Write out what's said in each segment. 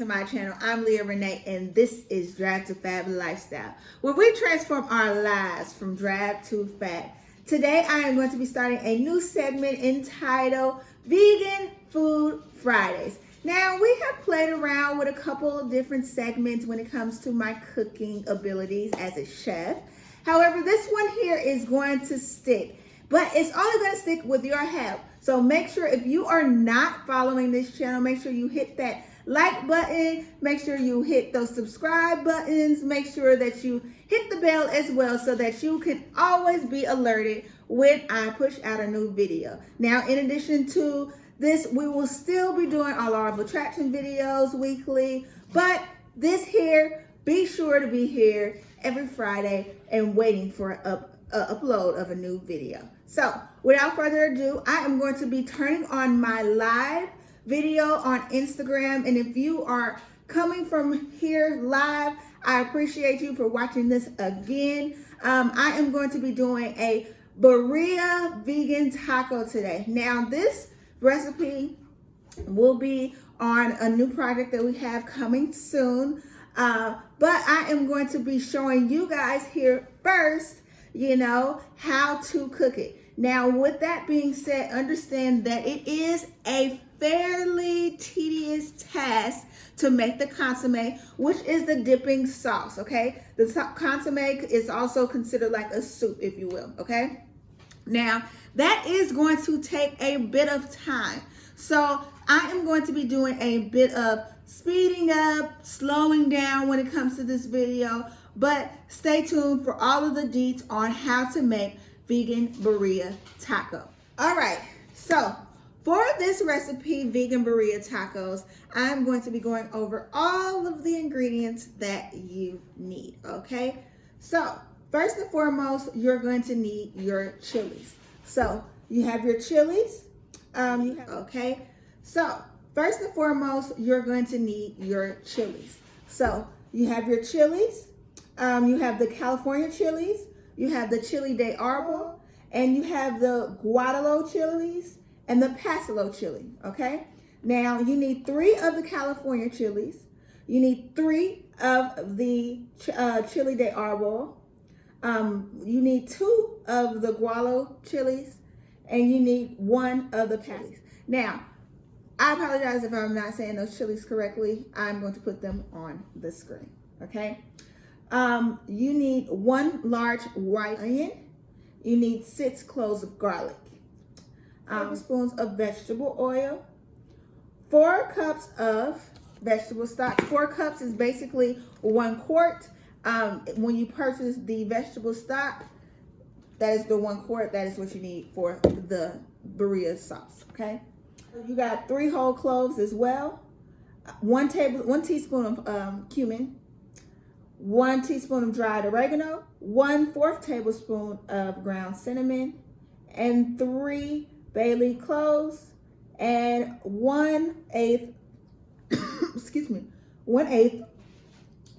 My channel. I'm Leah Renee, and this is Drab to Fab Lifestyle, where we transform our lives from drab to fab. Today, I am going to be starting a new segment entitled Vegan Food Fridays. Now, we have played around with a couple of different segments when it comes to my cooking abilities as a chef. However, this one here is going to stick, but it's only going to stick with your help. So make sure if you are not following this channel, make sure you hit that like button, make sure you hit those subscribe buttons, make sure that you hit the bell as well so that you can always be alerted when I push out a new video. Now, in addition to this, we will still be doing our law of attraction videos weekly, but this here, be sure to be here every Friday and waiting for an upload of a new video. So without further ado, I am going to be turning on my live video on Instagram, and if you are coming from here live, I appreciate you for watching this again. I am going to be doing a BIRRIA vegan taco today. Now, this recipe will be on a new project that we have coming soon, but I am going to be showing you guys here first, how to cook it. Now, with that being said, understand that it is a fairly tedious task to make the consomme, which is the dipping sauce, okay? The consomme is also considered like a soup, if you will, okay? Now, that is going to take a bit of time. So I am going to be doing a bit of speeding up, slowing down when it comes to this video, but stay tuned for all of the deets on how to make vegan BIRRIA taco. All right, so for this recipe, vegan BIRRIA tacos, I'm going to be going over all of the ingredients that you need, okay? So first and foremost, you're going to need your chilies. So you have your chilies, okay? So first and foremost, you're going to need your chilies. So you have your chilies, you have the California Chiles, you have the Chile de Arbol, and you have the guajillo chilies and the pasilla chili, okay? Now, you need 3 of the California chilies. You need 3 of the Chile de Arbol. You need 2 of the guajillo chilies, and you need 1 of the pasilla. Now, I apologize if I'm not saying those chilies correctly. I'm going to put them on the screen, okay? You need 1 large white onion. You need 6 cloves of garlic, tablespoons of vegetable oil, 4 cups of vegetable stock. 4 cups is basically 1 quart. When you purchase the vegetable stock, that is the 1 quart. That is what you need for the BIRRIA sauce, okay? You got 3 whole cloves as well, 1 teaspoon of cumin, 1 teaspoon of dried oregano, 1/4 tablespoon of ground cinnamon, and 3 bay leaf cloves, and 1/8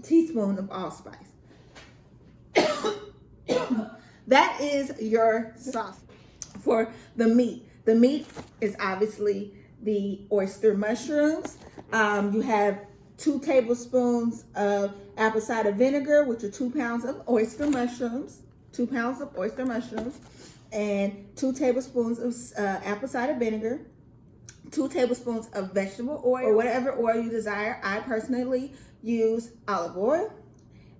teaspoon of allspice. That is your sauce. For the meat, the meat is obviously the oyster mushrooms. You have 2 tablespoons of apple cider vinegar, which are 2 pounds of oyster mushrooms, 2 pounds of oyster mushrooms, and 2 tablespoons of apple cider vinegar, 2 tablespoons of vegetable oil, or whatever oil you desire. I personally use olive oil.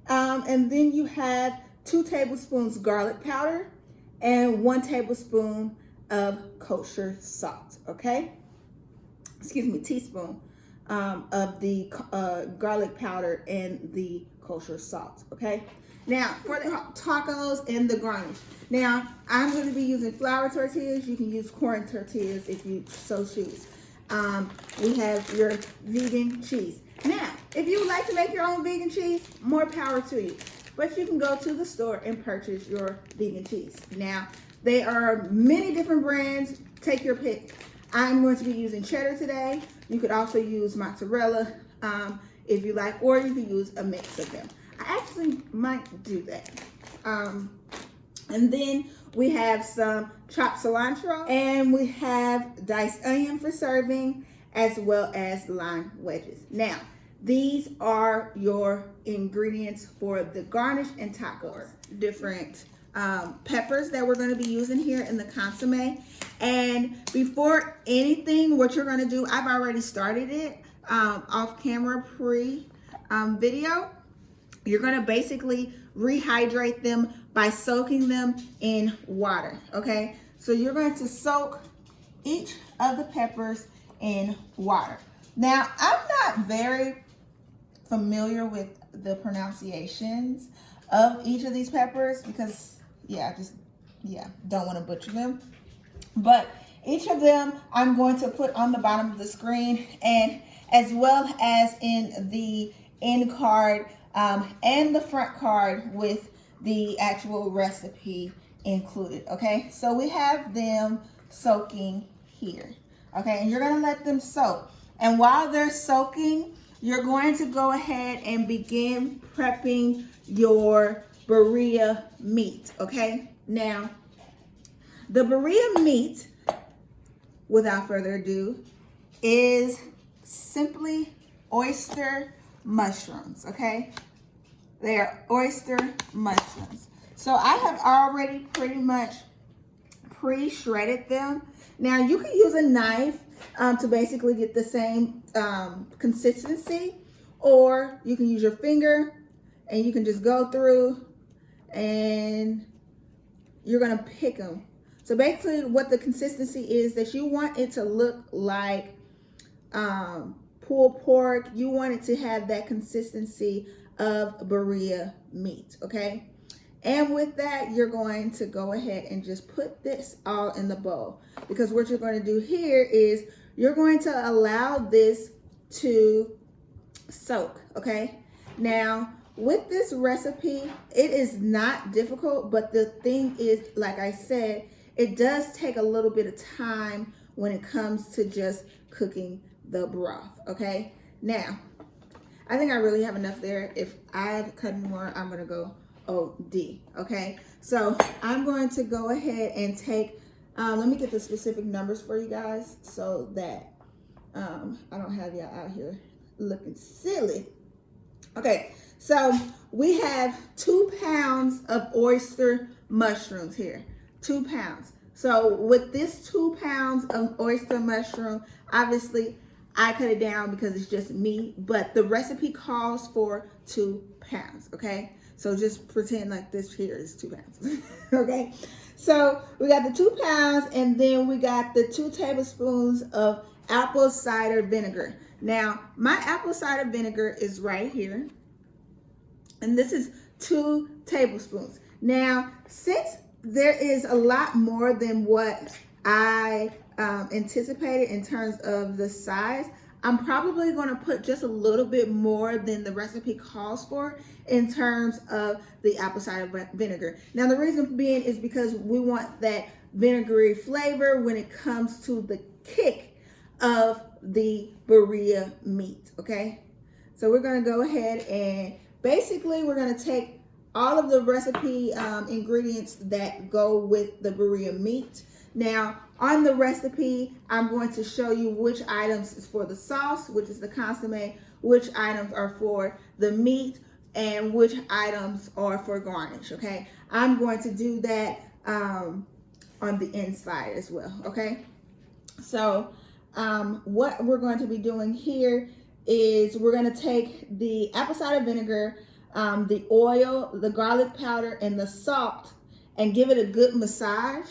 And then you have 2 tablespoons garlic powder and 1 tablespoon of kosher salt, okay? Excuse me, teaspoon of the garlic powder and the kosher salt, okay? Now, for the tacos and the garnish. Now, I'm going to be using flour tortillas. You can use corn tortillas if you so choose. We have your vegan cheese. Now, if you would like to make your own vegan cheese, more power to you. but you can go to the store and purchase your vegan cheese. Now, there are many different brands. Take your pick. I'm going to be using cheddar today. You could also use mozzarella if you like, or you could use a mix of them. I actually might do that. And then we have some chopped cilantro, and we have diced onion for serving, as well as lime wedges. Now, these are your ingredients for the garnish and tacos. Different peppers that we're going to be using here in the consomme. And before anything, what you're going to do, I've already started it off camera pre-video. You're going to basically rehydrate them by soaking them in water, okay? So you're going to soak each of the peppers in water. Now, I'm not very familiar with the pronunciations of each of these peppers because, don't want to butcher them. But each of them I'm going to put on the bottom of the screen, and as well as in the end card and the front card with the actual recipe included, okay? So we have them soaking here, okay? And you're gonna let them soak. And while they're soaking, you're going to go ahead and begin prepping your BIRRIA meat, okay? Now, the BIRRIA meat, without further ado, is simply oyster mushrooms, okay? They are oyster mushrooms. So I have already pretty much pre-shredded them. Now you can use a knife to basically get the same consistency, or you can use your finger and you can just go through and you're gonna pick them. So basically what the consistency is that you want it to look like pulled pork. You want it to have that consistency of BIRRIA meat, okay? And with that, you're going to go ahead and just put this all in the bowl, because what you're going to do here is you're going to allow this to soak, okay? Now, with this recipe, it is not difficult, but the thing is, like I said, it does take a little bit of time when it comes to just cooking the broth, okay? Now, I think I really have enough there. If I cut more, I'm gonna go OD, okay? So I'm going to go ahead and take, let me get the specific numbers for you guys so that I don't have y'all out here looking silly. Okay, so we have 2 pounds of oyster mushrooms here, 2 pounds. So with this 2 pounds of oyster mushroom, obviously I cut it down because it's just me, but the recipe calls for 2 pounds, okay? So just pretend like this here is 2 pounds, okay? So we got the 2 pounds, and then we got the 2 tablespoons of apple cider vinegar. Now, my apple cider vinegar is right here, and this is 2 tablespoons. Now, since there is a lot more than what I anticipated in terms of the size, I'm probably going to put just a little bit more than the recipe calls for in terms of the apple cider vinegar. Now, the reason being is because we want that vinegary flavor when it comes to the kick of the BIRRIA meat, okay? So we're going to go ahead and basically we're going to take all of the recipe ingredients that go with the BIRRIA meat. Now, on the recipe, I'm going to show you which items is for the sauce, which is the consomme, which items are for the meat, and which items are for garnish, okay? I'm going to do that on the inside as well, okay? So what we're going to be doing here is we're going to take the apple cider vinegar, the oil, the garlic powder, and the salt, and give it a good massage,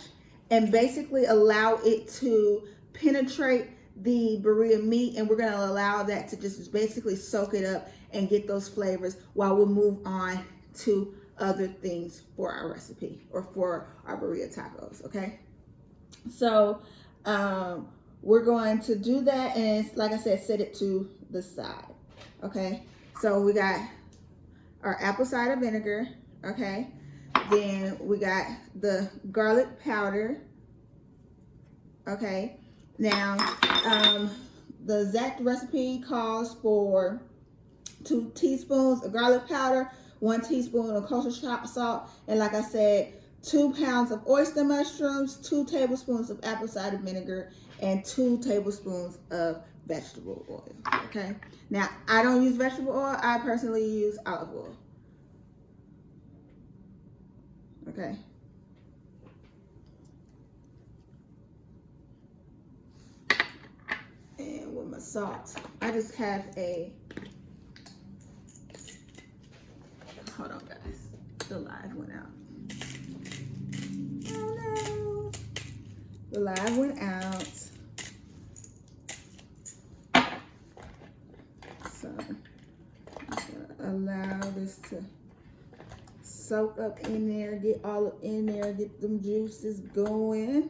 and basically allow it to penetrate the BIRRIA meat, and we're going to allow that to just basically soak it up and get those flavors while we move on to other things for our recipe or for our BIRRIA tacos, okay? So we're going to do that, and like I said, set it to the side, okay? So we got our apple cider vinegar, okay? Then we got the garlic powder, okay? Now, the exact recipe calls for 2 teaspoons of garlic powder, 1 teaspoon of kosher salt, and like I said, 2 pounds of oyster mushrooms, 2 tablespoons of apple cider vinegar, and 2 tablespoons of vegetable oil, okay? Now, I don't use vegetable oil. I personally use olive oil, okay? And with my salt, I just have a, hold on guys, the live went out. Oh no, the live went out. So I'm just gonna allow this to soak up in there, get all up in there, get them juices going.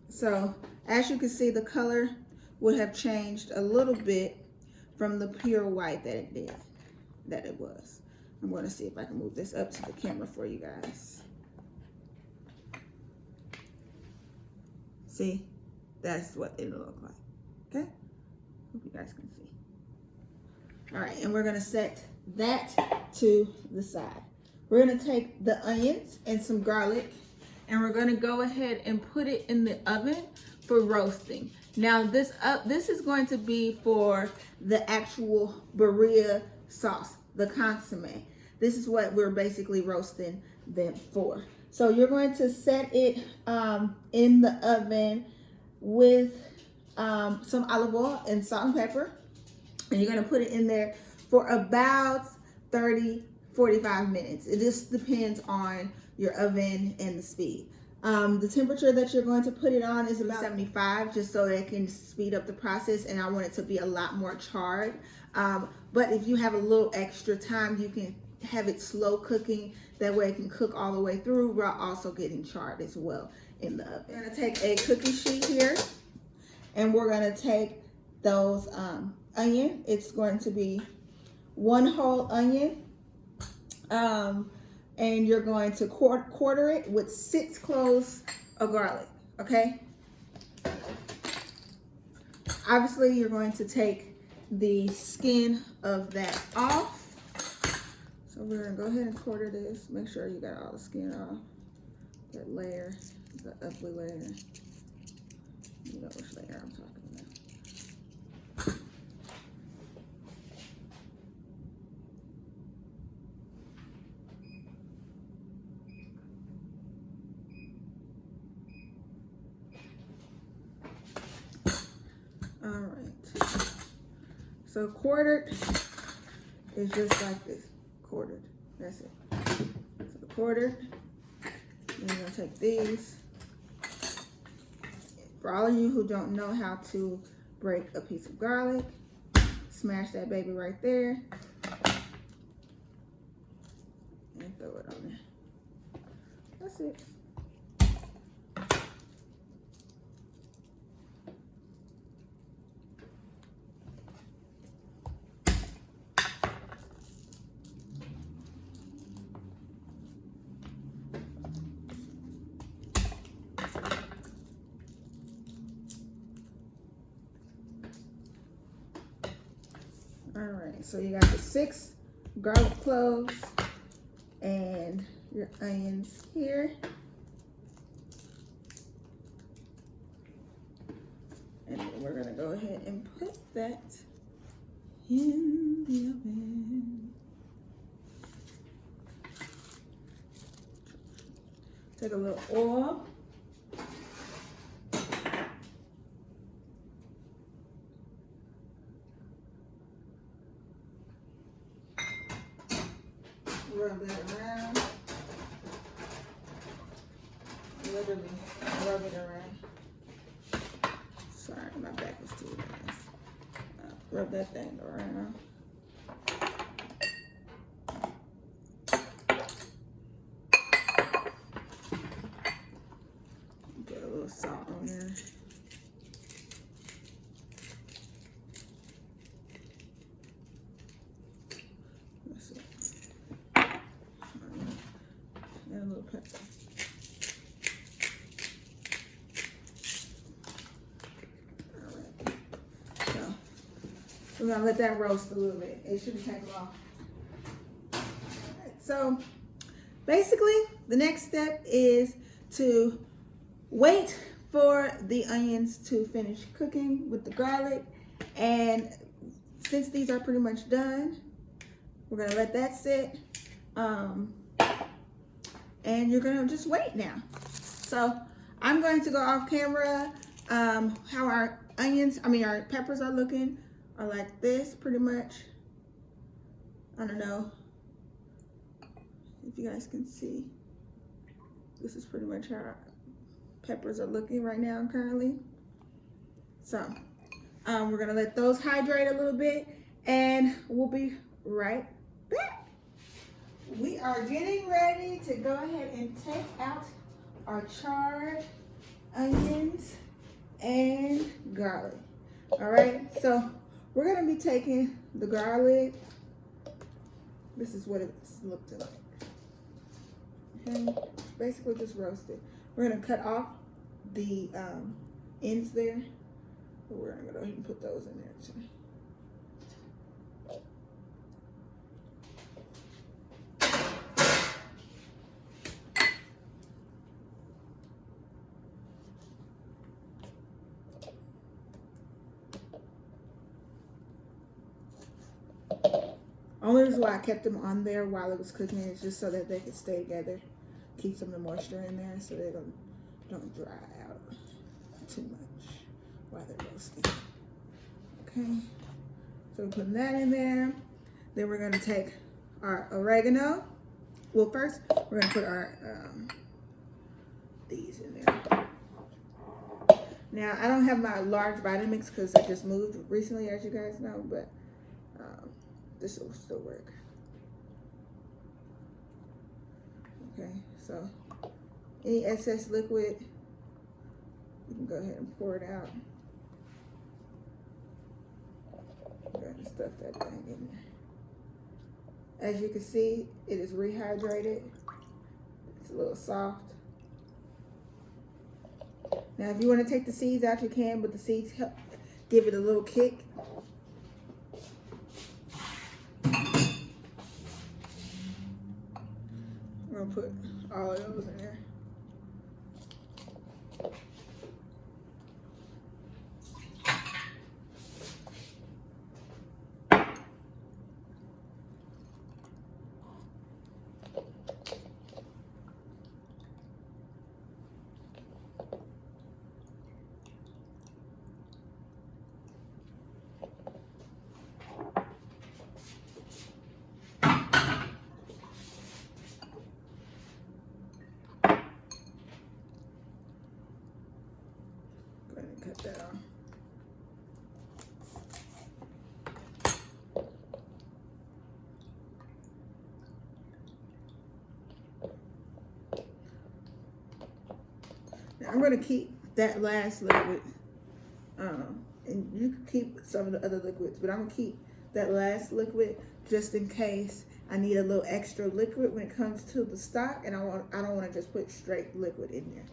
So as you can see, the color would have changed a little bit from the pure white that it was. I'm going to see if I can move this up to the camera for you guys. See, that's what it'll look like. Okay, hope you guys can see. All right, and we're going to set that to the side. We're going to take the onions and some garlic, and we're going to go ahead and put it in the oven for roasting. Now this is going to be for the actual BIRRIA sauce, the consomme. This is what we're basically roasting them for. So you're going to set it in the oven with some olive oil and salt and pepper, and you're going to put it in there for about 30-45 minutes. It just depends on your oven and the speed. The temperature that you're going to put it on is about 75, just so it can speed up the process, and I want it to be a lot more charred. But if you have a little extra time, you can have it slow cooking. That way it can cook all the way through while also getting charred as well in the oven. We're going to take a cookie sheet here, and we're going to take those onion. It's going to be 1 whole onion. And you're going to quarter it with 6 cloves of garlic, okay? Obviously, you're going to take the skin of that off. So we're gonna go ahead and quarter this. Make sure you got all the skin off. That layer, the ugly layer. You know which layer I'm talking about. All right, so quartered is just like this, quartered, that's it. So quartered, then you're gonna take these. For all of you who don't know how to break a piece of garlic, smash that baby right there and throw it on there. That's it. All right, so you got the 6 garlic cloves and your onions here. And then we're gonna go ahead and put that in the oven. Take a little oil. Rub that around. Literally rub it around. Sorry, my back was too nice. Rub that thing around. Get a little salt on there. pepper. All right. So we're gonna let that roast a little bit. It shouldn't take long. All right. So basically, the next step is to wait for the onions to finish cooking with the garlic. And since these are pretty much done, we're gonna let that sit. And you're gonna just wait now. So I'm going to go off camera. How our our peppers are looking are like this pretty much. I don't know if you guys can see. This is pretty much how our peppers are looking right now currently. So we're gonna let those hydrate a little bit and we'll be right back. We are getting ready to go ahead and take out our charred onions and garlic. All right, so we're gonna be taking the garlic. This is what it's looked like. Okay, basically just roast it. We're gonna cut off the ends there. We're gonna go ahead and put those in there too. Only reason why I kept them on there while it was cooking is just so that they could stay together, keep some of the moisture in there so they don't dry out too much while they're roasting. Okay, so we're putting that in there. Then we're gonna take our oregano. Well, first we're gonna put our these in there. Now I don't have my large Vitamix because I just moved recently, as you guys know, but this will still work. Okay, so any excess liquid, you can go ahead and pour it out. Go ahead and stuff that thing in there. As you can see, it is rehydrated. It's a little soft. Now, if you want to take the seeds out, you can, but the seeds help give it a little kick. We're gonna put all of those in there. Cut that off. Now I'm going to keep that last liquid, and you can keep some of the other liquids, but I'm going to keep that last liquid just in case I need a little extra liquid when it comes to the stock, and I don't want to just put straight liquid in there.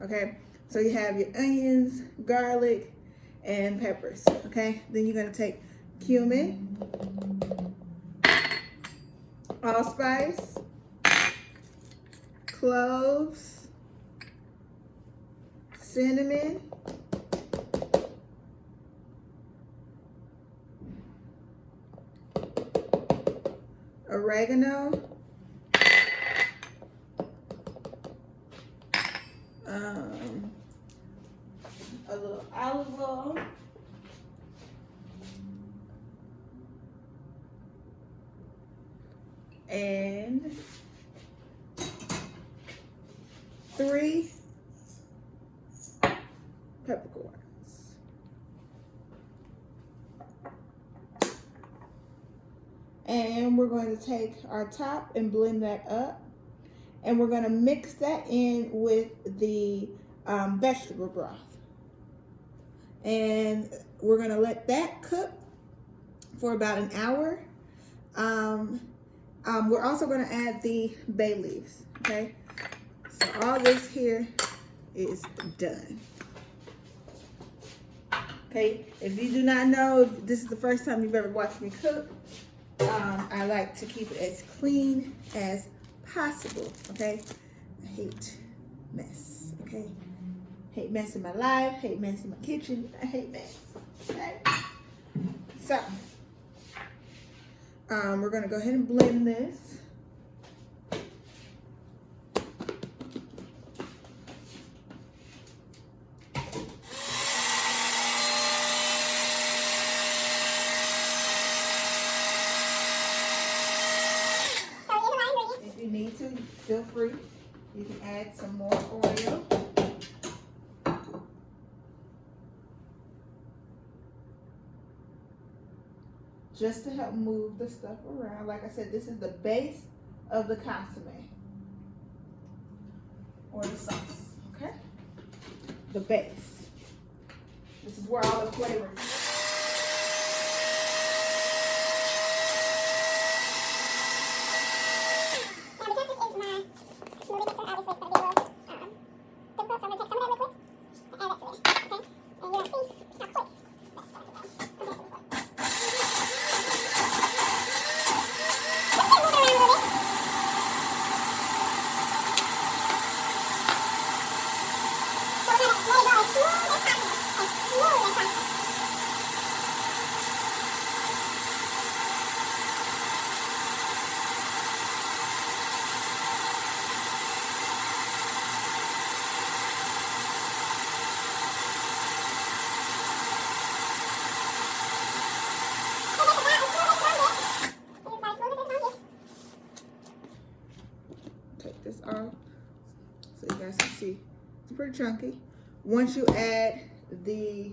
Okay. So you have your onions, garlic, and peppers, okay? Then you're gonna take cumin, allspice, cloves, cinnamon, oregano, a little olive oil, and 3 peppercorns. And we're going to take our top and blend that up. And we're going to mix that in with the vegetable broth. And we're going to let that cook for about an hour. We're also going to add the bay leaves, okay? all this here is done. Okay, if you do not know, if this is the first time you've ever watched me cook, I like to keep it as clean as possible, okay? I hate mess, okay? Hate mess in my life, hate mess in my kitchen, I hate mess, okay? So, we're gonna go ahead and blend this. If you need to, feel free. You can add some more oil. Just to help move the stuff around. Like I said, this is the base of the consommé or the sauce, okay? The base. This is where all the flavors are. Take this off so you guys can see it's pretty chunky. Once you add the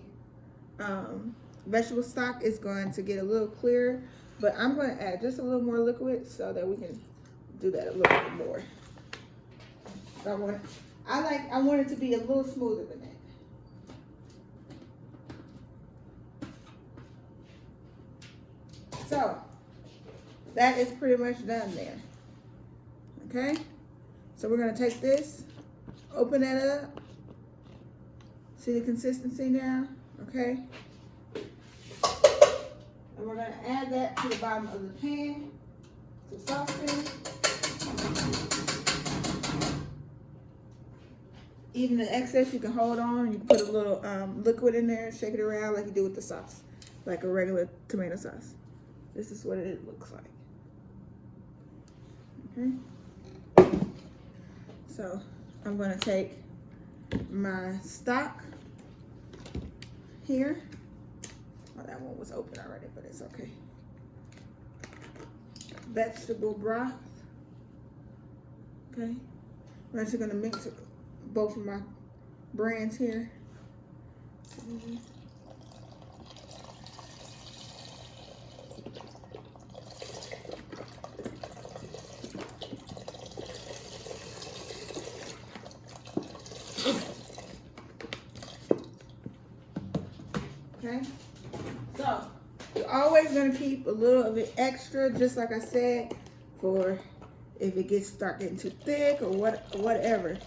vegetable stock, it's going to get a little clearer, but I'm going to add just a little more liquid so that we can do that a little bit more. So I want it to be a little smoother than that. So that is pretty much done there. Okay, so we're going to take this, open that up, see the consistency now, okay? And we're going to add that to the bottom of the pan, to the saucepan. Even the excess you can hold on, you can put a little liquid in there, shake it around like you do with the sauce, like a regular tomato sauce. This is what it looks like, okay? So I'm going to take my stock here. Oh, that one was open already, but it's okay. Vegetable broth. Okay. I'm actually going to mix both of my brands here. Okay, so you're always going to keep a little of it extra, just like I said, for if it start getting too thick or whatever.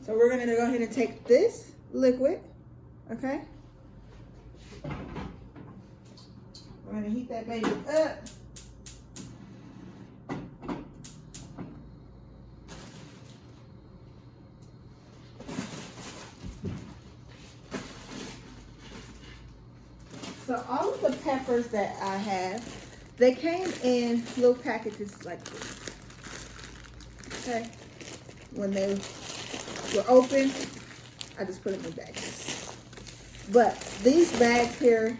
So we're going to go ahead and take this liquid, okay? We're going to heat that baby up. So all of the peppers that I have, they came in little packages like this. Okay. When they were open, I just put them in bags. But these bags here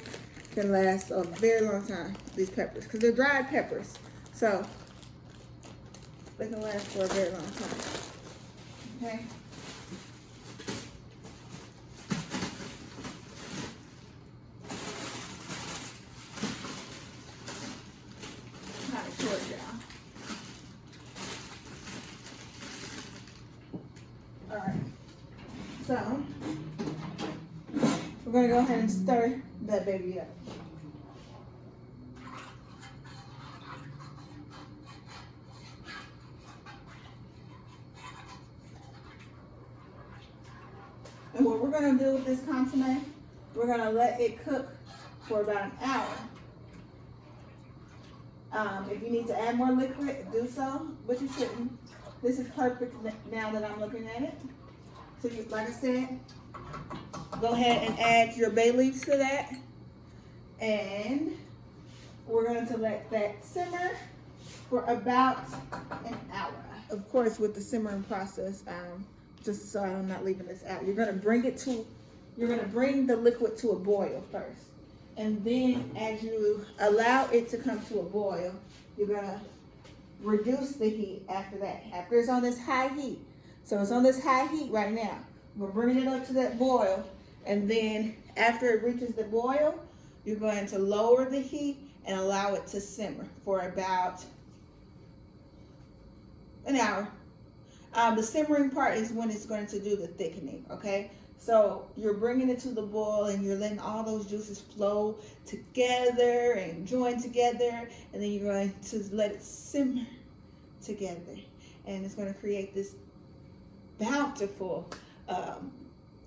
can last a very long time, these peppers, because they're dried peppers. So they can last for a very long time. Okay. So We're gonna go ahead and stir that baby up. And what we're gonna do with this consommé, we're gonna let it cook for about an hour. If you need to add more liquid, do so, but you shouldn't. This is perfect now that I'm looking at it. So you, like I said, go ahead and add your bay leaves to that. And we're going to let that simmer for about an hour. Of course, with the simmering process, just so I'm not leaving this out, you're going to bring the liquid to a boil first. And then as you allow it to come to a boil, you're going to reduce the heat after that. After it's on this high heat. So it's on this high heat right now. We're bringing it up to that boil. And then after it reaches the boil, you're going to lower the heat and allow it to simmer for about an hour. The simmering part is when it's going to do the thickening, okay? So you're bringing it to the boil and you're letting all those juices flow together and join together, and then you're going to let it simmer together, and it's going to create this bountiful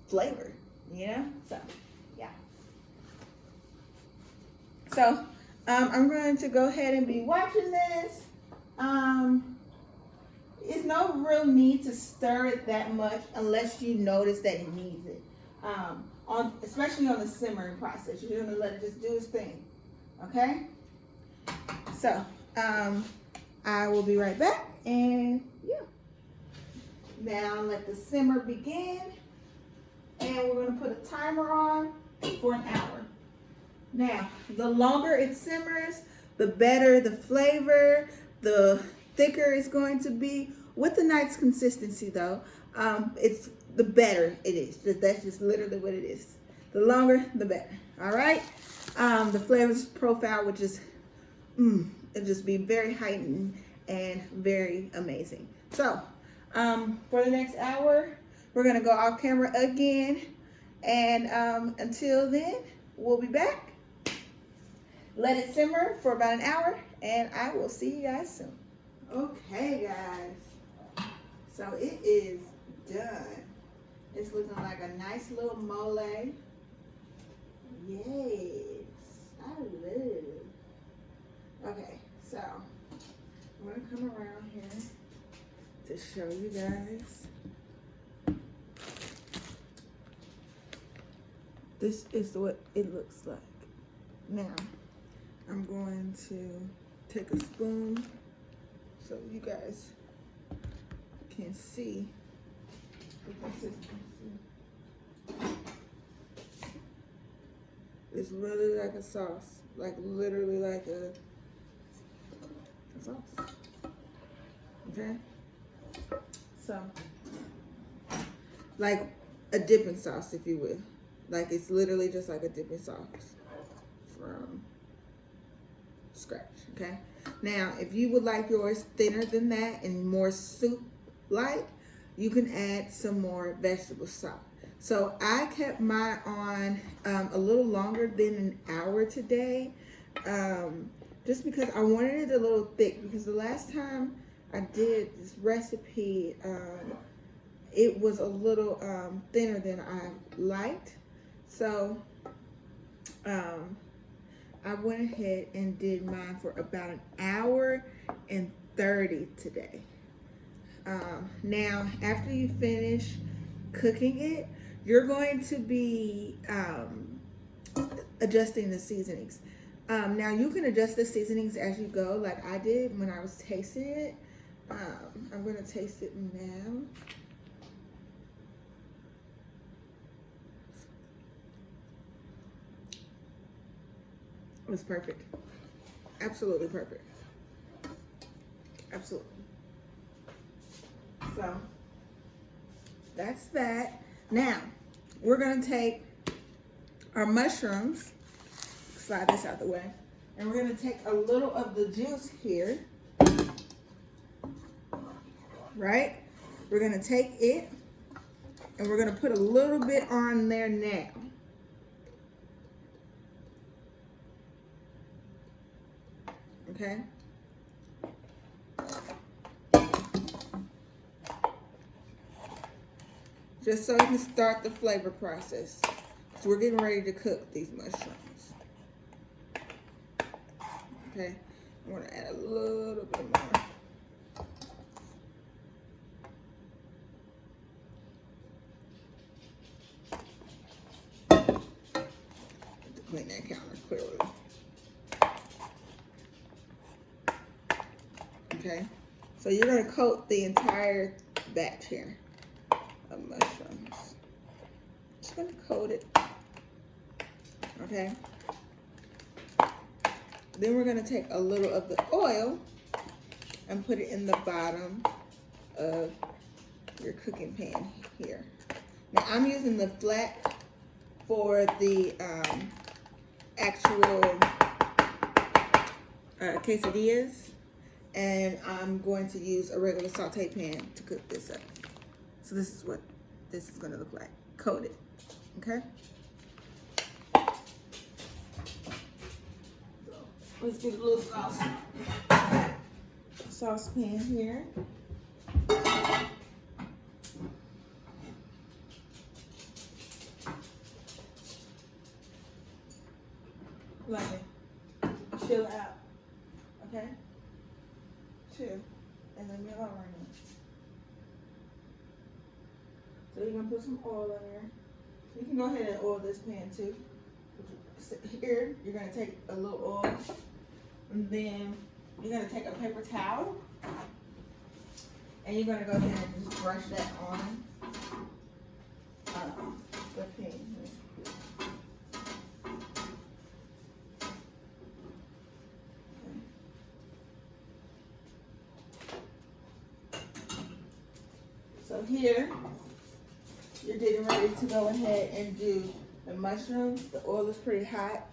flavor, you know? So, yeah. So, I'm going to go ahead and be watching this. There's no real need to stir it that much unless you notice that it needs it. Especially on the simmering process, you're gonna let it just do its thing, okay? So, I will be right back, and yeah. Now let the simmer begin, and we're gonna put a timer on for an hour. Now, the longer it simmers, the better the flavor, the thicker it's going to be. With the nice consistency though, it's the better it is. That's just literally what it is. The longer, the better. All right. The flavors profile would just, it'd just be very heightened and very amazing. So, for the next hour, we're gonna go off camera again, and until then, we'll be back. Let it simmer for about an hour, and I will see you guys soon. Okay, guys, so it is done. It's looking like a nice little mole. Yes, I love. Okay, so I'm gonna come around here to show you guys. This is what it looks like. Now, I'm going to take a spoon so you guys can see the consistency. It's really like a sauce, like literally like a sauce. Okay? So, like a dipping sauce, if you will. Like it's literally just like a dipping sauce from scratch, okay? Now, if you would like yours thinner than that and more soup-like, you can add some more vegetable stock. So I kept mine on a little longer than an hour today, just because I wanted it a little thick, because the last time I did this recipe, it was a little thinner than I liked. So I went ahead and did mine for about an hour and 30 today. Now, after you finish cooking it, you're going to be adjusting the seasonings. Now, you can adjust the seasonings as you go, like I did when I was tasting it. I'm going to taste it now. It was perfect. Absolutely perfect. Absolutely. So, that's that. Now, we're going to take our mushrooms, slide this out the way, and we're going to take a little of the juice here, right? We're going to take it, and we're going to put a little bit on there now, Okay? Just so you can start the flavor process. So we're getting ready to cook these mushrooms. Okay? I'm going to add a little bit more. Clean that counter clearly. Okay, so you're going to coat the entire batch here of mushrooms. Just going to coat it. Okay. Then we're going to take a little of the oil and put it in the bottom of your cooking pan here. Now I'm using the flat for the actual quesadillas, and I'm going to use a regular saute pan to cook this up. So this is what this is going to look like, coated. Okay. Let's get a little saucepan here. Like it. Chill out. Okay? Chill. And then you're all right. So you're going to put some oil in there. You can go ahead and oil this pan too. Here, you're going to take a little oil. And then you're going to take a paper towel. And you're going to go ahead and just brush that on the pan here. So here, you're getting ready to go ahead and do the mushrooms. The oil is pretty hot.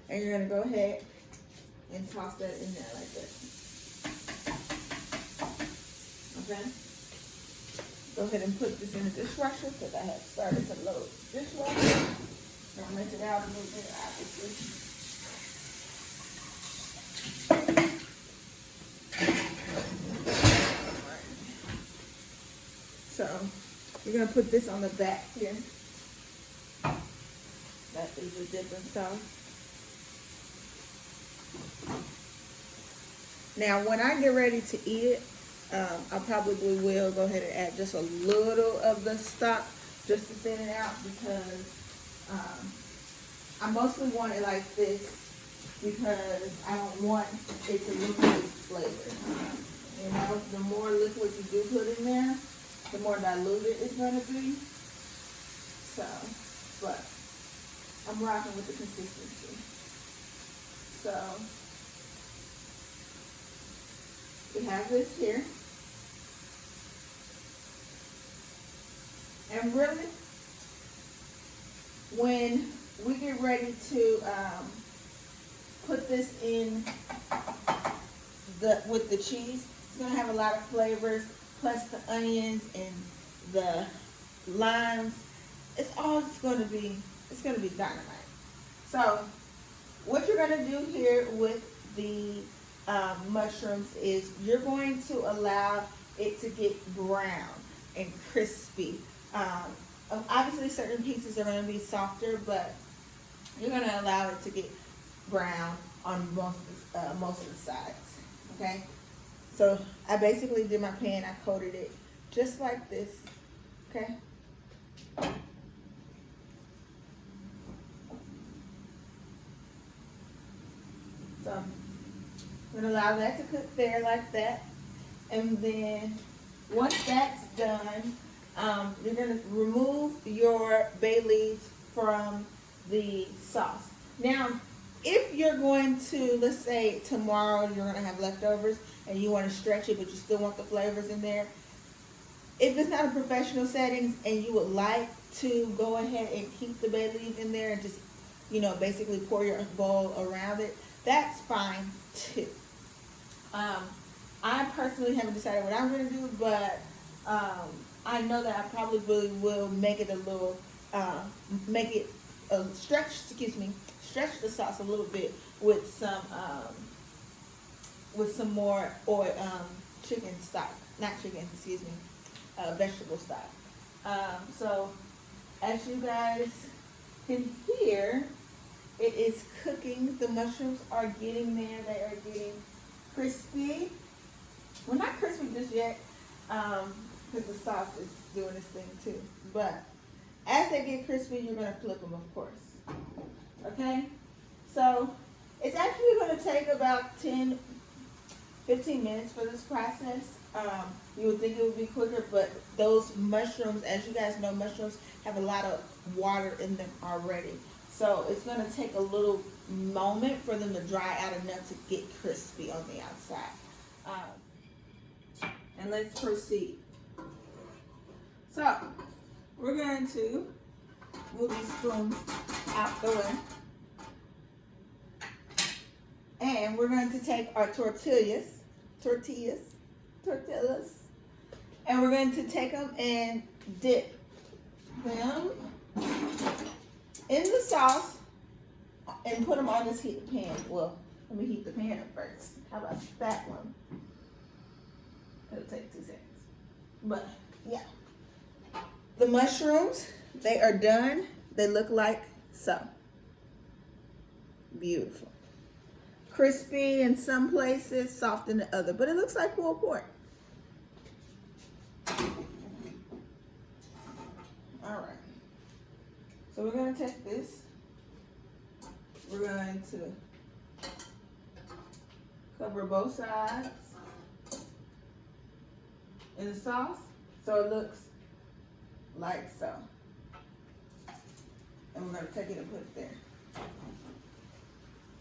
And you're going to go ahead and toss that in there like this. Okay? Go ahead and put this in the dishwasher because I have started to load the dishwasher. I'll rinse it out a little bit, obviously. So you're going to put this on the back here. That is a dipping sauce. Now when I get ready to eat it, I probably will go ahead and add just a little of the stock just to thin it out because I mostly want it like this because I don't want it to look like flavored. You know, the more liquid you do put in there, the more diluted it's going to be. So, but I'm rocking with the consistency. So, we have this here. And really, when we get ready to put this in with the cheese, it's going to have a lot of flavors. Plus the onions and the limes, it's going to be dynamite. So what you're going to do here with the mushrooms is you're going to allow it to get brown and crispy. Obviously certain pieces are going to be softer, but you're going to allow it to get brown on most of the sides. Okay. So I basically did my pan, I coated it just like this, okay? So I'm gonna allow that to cook there like that. And then once that's done, you're gonna remove your bay leaves from the sauce. Now, if you're going to, let's say tomorrow you're going to have leftovers and you want to stretch it but you still want the flavors in there, if it's not a professional setting and you would like to go ahead and keep the bay leaf in there and just, you know, basically pour your bowl around it, that's fine too. I personally haven't decided what I'm going to do, but I know that I probably will make it a little, stretch the sauce a little bit with some with some more oil, chicken stock, not chicken, excuse me, vegetable stock. So as you guys can hear, it is cooking. The mushrooms are getting there. They are getting crispy. Well, not crispy just yet, because the sauce is doing its thing too. But as they get crispy, you're going to flip them, of course. Okay? So it's actually going to take about 10, 15 minutes for this process. You would think it would be quicker, but those mushrooms, as you guys know, mushrooms have a lot of water in them already. So it's going to take a little moment for them to dry out enough to get crispy on the outside. And let's proceed. So we're going to move these spoons out the way. And we're going to take our tortillas, and we're going to take them and dip them in the sauce and put them on this heated pan. Well, let me heat the pan up first. How about that one? It'll take 2 seconds. But yeah, the mushrooms, they are done. They look like so. Beautiful. Crispy in some places, soft in the other, but it looks like pulled pork. All right. So we're going to take this. We're going to cover both sides in the sauce so it looks like so. And we're going to take it and put it there.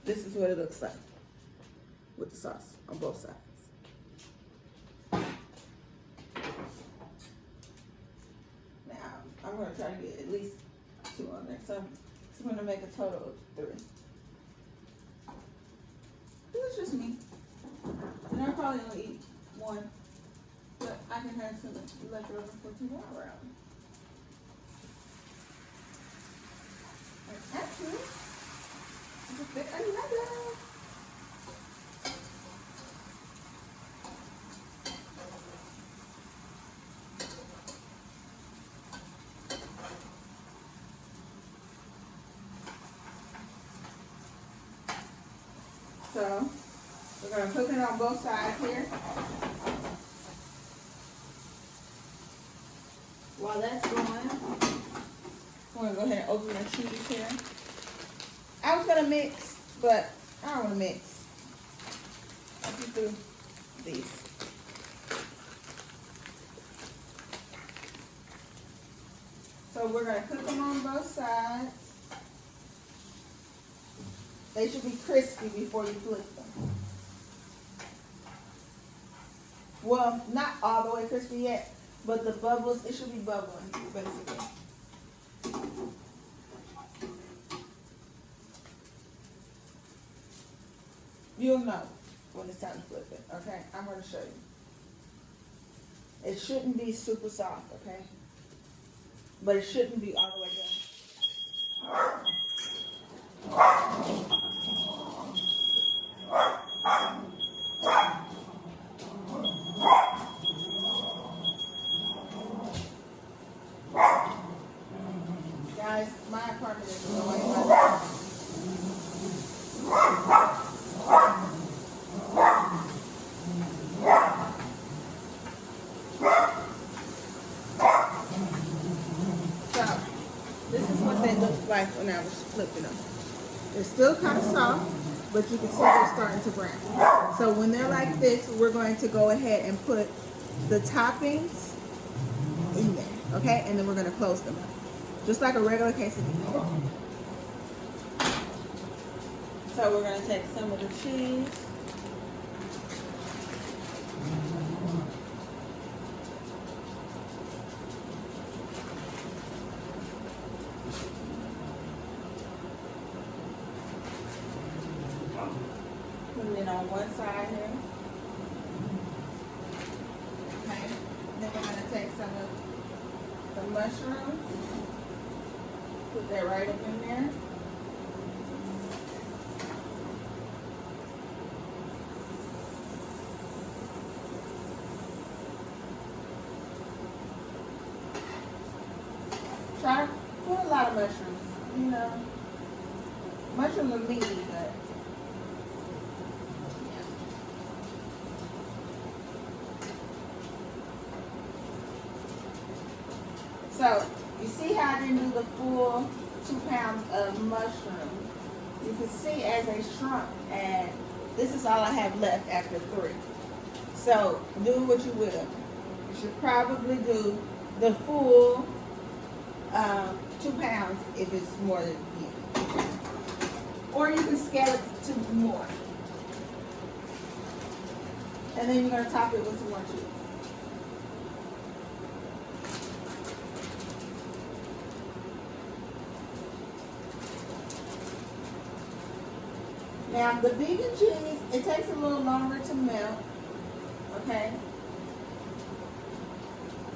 This is what it looks like with the sauce on both sides. Now, I'm going to try to get at least 2 on there. So I'm going to make a total of 3. It's just me. And I'll probably only eat 1. But I can have some leftover for tomorrow. And actually, it's a bit another. So we're going to cook it on both sides here. While that's going, I'm going to go ahead and open the cheese here. I was going to mix, but I don't want to mix. I'll just do these. So we're going to cook them on both sides. They should be crispy before you flip them. Well, not all the way crispy yet, but the bubbles, it should be bubbling, basically. You'll know when it's time to flip it, okay? I'm going to show you. It shouldn't be super soft, okay? But it shouldn't be all the way done. Guys, my apartment is annoying. So, this is what they looked like when I was flipping them. They're still kind of soft, but you can see they're starting to brown. So when they're like this, we're going to go ahead and put the toppings in there, okay? And then we're going to close them up, just like a regular quesadilla. So we're going to take some of the cheese. Put it on one side here. Okay. Then we're going to take some of the mushrooms. Put that right up in there. love mushrooms. You know, mushrooms are meaty, but yeah. So you see how I didn't do the full 2 pounds of mushrooms. You can see as they shrunk, and this is all I have left after 3. So do what you will. You should probably do the full 2 pounds if it's more than you. Or you can scale it to more. And then you're going to top it with some more cheese. Now the vegan cheese, it takes a little longer to melt, okay?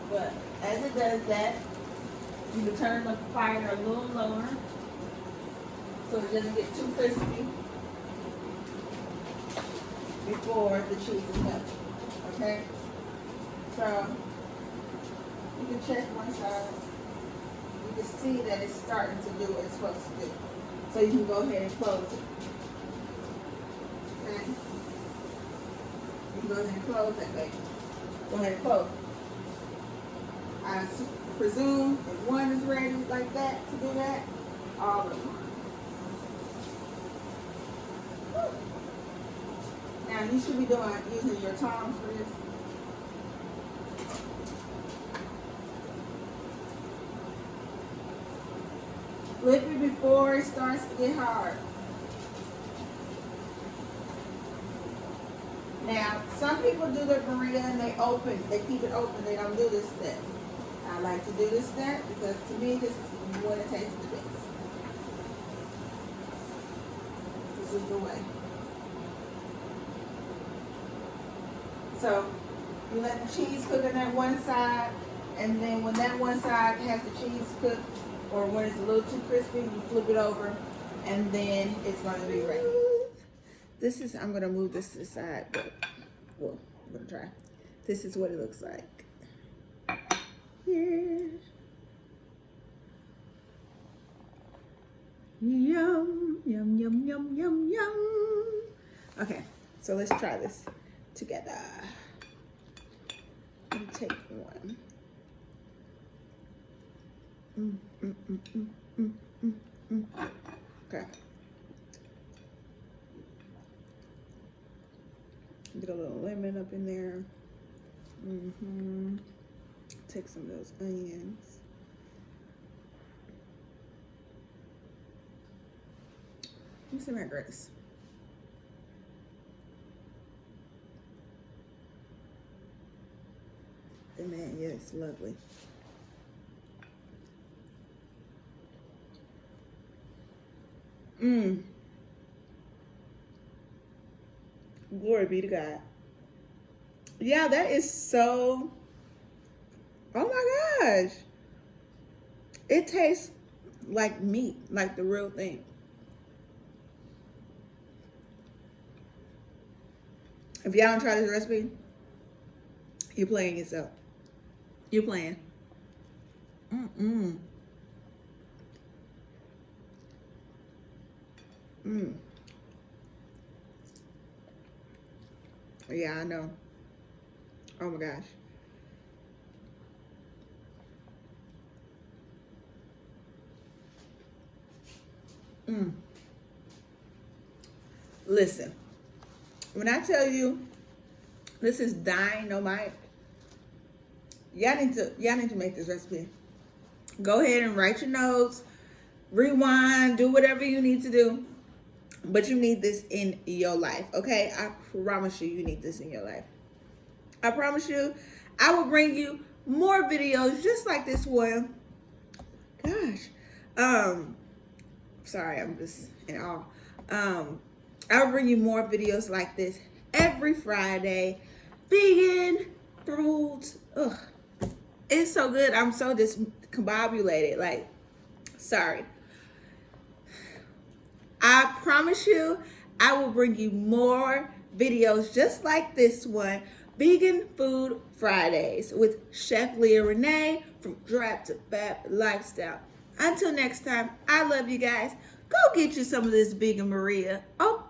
But as it does that, you can turn the fire a little lower so it doesn't get too crispy before the cheese is melted, okay? So you can check one side. You can see that it's starting to do what it's supposed to do. So you can go ahead and close it. Okay? You can go ahead and close that baby. Go ahead and close. I presume if one is ready like that to do that, all of them. Now you should be using your tongs for this. Flip it before it starts to get hard. Now, some people do their BIRRIA and they keep it open, they don't do this step. I like to do this step because to me this is what it tastes the best. This is the way. So, you let the cheese cook on that one side, and then when that one side has the cheese cooked, or when it's a little too crispy, you flip it over, and then it's going to be ready. This is, I'm going to move this to the side, but, well, I'm going to try. This is what it looks like. Here. Yum, yum, yum, yum, yum, yum. Okay, so let's try this together. Let me take one. Okay. Get a little lemon up in there. Take some of those onions. Let me see my grace. And man, yeah, it's lovely. Glory be to God. Yeah, that is so, oh my gosh. It tastes like meat, like the real thing. If y'all don't try this recipe, you're playing yourself. You're playing. Yeah, I know. Oh my gosh. Listen, when I tell you this is dynamite, y'all need to make this recipe. Go ahead and write your notes, rewind, do whatever you need to do. But you need this in your life, okay? I promise you, you need this in your life. I promise you, I will bring you more videos just like this one. Gosh. Sorry, I'm just in awe. I'll bring you more videos like this every Friday. Vegan, fruits. Ugh. It's so good. I'm so discombobulated. Like, sorry. I promise you, I will bring you more videos just like this one, Vegan Food Fridays with Chef Leah Renee from Draft to Fab Lifestyle. Until next time, I love you guys. Go get you some of this vegan Maria. Oh,